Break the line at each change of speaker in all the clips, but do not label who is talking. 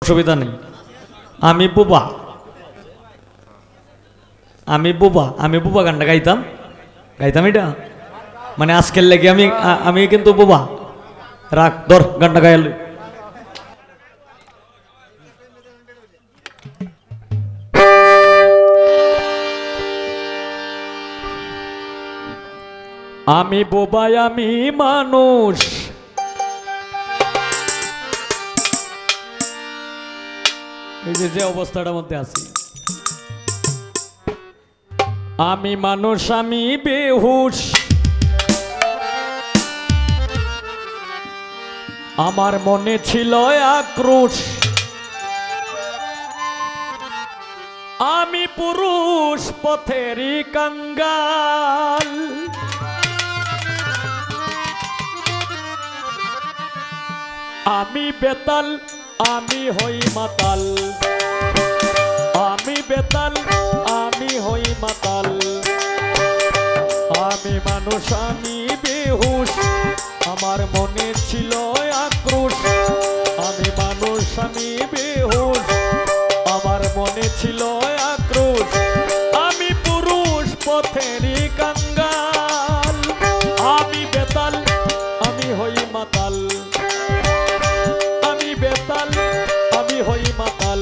অসুবিধা নেই। আমি বুবা, আমি বুবা, আমি বুবা গানটা গাইতাম, গাইতাম এটা মানে আজকের লেগে আমি আমি কিন্তু বুবা। রাখ ধর গানটা গাইলে। আমি বোবা আমি মানুষ, এই যে অবস্থাটার মধ্যে আছি, আমি মানুষ আমি বেহুশ, আমার মনে ছিল আক্রোশ, আমি পুরুষ পথেরই কাঙ্গাল, আমি বেতাল আমি হই মাতাল, আমি বেতাল আমি হই মাতাল, আমি মানুষ আমি বেহুশ, আমার মনে ছিল আক্রোশ, আমি মানুষ আমি বেহুশ, আমার মনে ছিল আক্রোশ, আমি পুরুষ পথেরই কাঙ্গাল, আমি বেতাল আমি হই মাতাল, আমি বেতাল আমি হই মাতাল।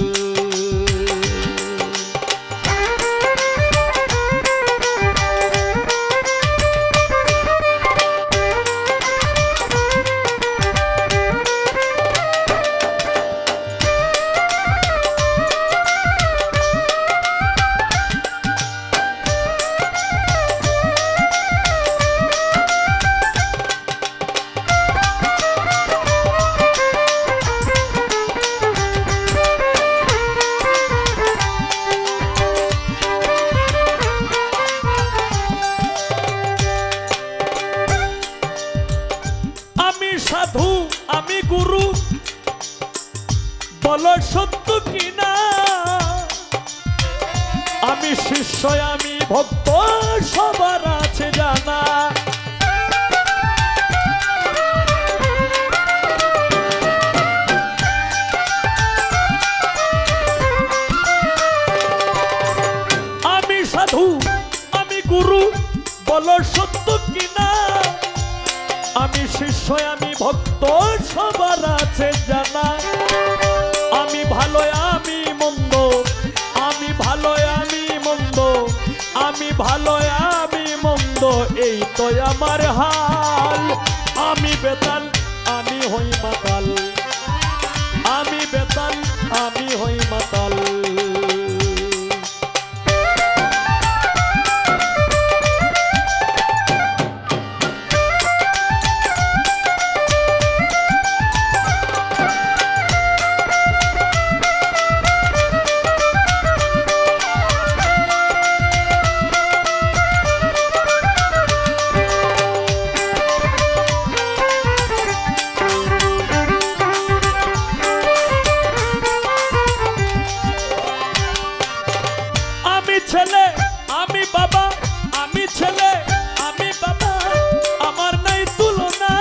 সাধু আমি গুরু বলো সত্য কিনা, আমি শিষ্য আমি ভক্ত সবার আছে জানা, আমি সাধু আমি গুরু বলো সত্য কিনা, আমি শিষ্য আমি ভক্ত সবার আছে জানা, আমি ভালো আমি মন্দ, আমি ভালো আমি মন্দ, আমি ভালো আমি মন্দ, এই তো আমার হাল, আমি বেতাল আমি হই মাতাল, আমি বেতাল আমি হই মাতাল। ছেলে আমি বাবা, আমি ছেলে আমি বাবা, আমার নাই তুলনা,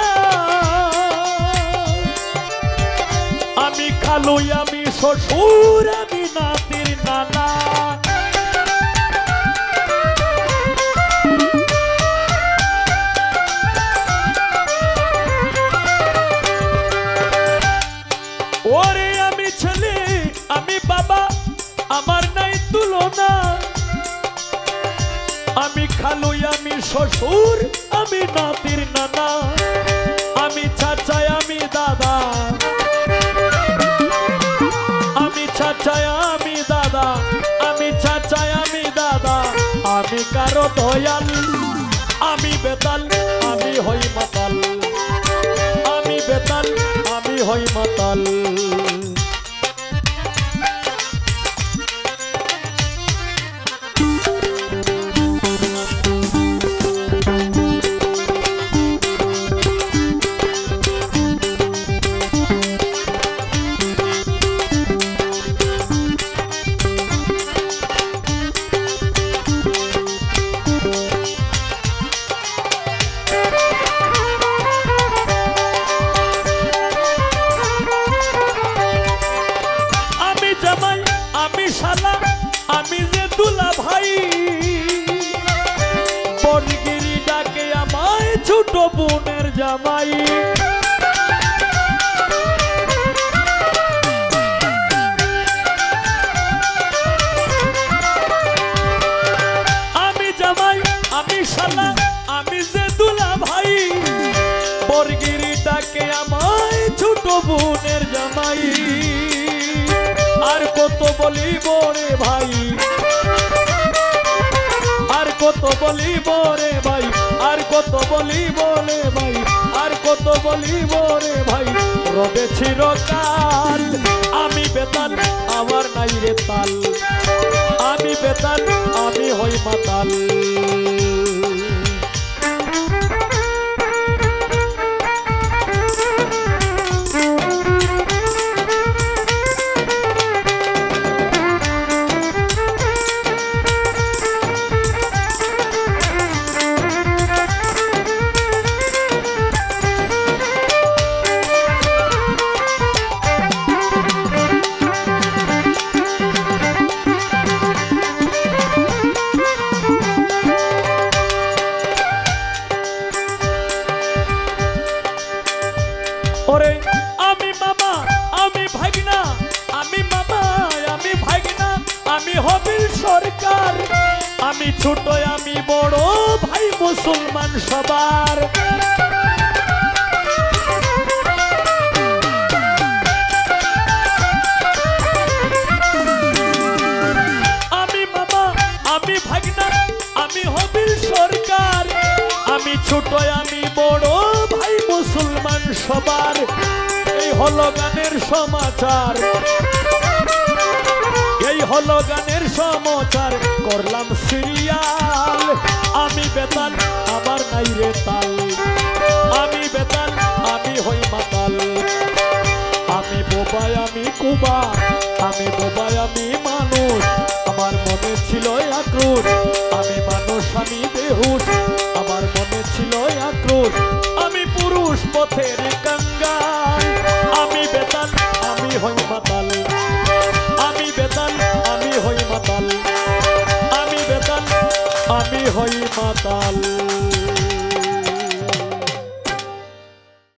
আমি খালু আমি শ্বশুর আমি নাতির নানা, ওরে আমি ছেলে আমি বাবা, আমার নাই তুলনা, আমি খালু আমি শ্বশুর আমি নাতির নানা, আমি চাচা আমি দাদা, আমি চাচা আমি দাদা, আমি চাচা আমি দাদা, আমি কারো দয়াল, আমি বেতাল আমি হই মাতাল, আমি বেতাল আমি হই মাতাল। শালা আমি যে দুলা ভাই বনগিরি ডাকে আমায় ছোট বোনের জামাই আমি জামাই আমি শালা আমি যে দুলা ভাই বনগিরি ডাকে আমায় ছোট বোনের জামাই আর কত বলিব রে ভাই আর কত বলিব রে ভাই আর কত বলিব রে ভাই আর কত বলিব রে ভাই রবে চিরকাল আমি বেতাল আমার নাই রে তাল আমি বেতাল আমি হই মাতাল ওরে আমি মামা আমি ভাগনা আমি মামা আমি ভাগনা আমি হবিল সরকার আমি ছোট আমি বড় ভাই মুসলমান সবার আমি মামা আমি ভাগনা আমি হবিল সরকার আমি ছোট আমি বড় ভাই মুসলমান সবার এই হলো গানের সমাচার এই হলো গানের সমাচার করলাম সিরিয়াল আমি বেতাল আমার নাই রে তাল আমি বেতাল আমি হই মাতাল আমি বোবাই আমি কুবা আমি বোবাই আমি মানুষ আমার মনে ছিল আক্রোশ আমি মানুষ আমি বেহুশ আমার মনে ছিল আক্রোশ আমি পুরুষ পথের কাঙ্গাল আমি বেতাল আমি হই মাতাল আমি বেতাল আমি হই মাতাল আমি বেতাল আমি হই মাতাল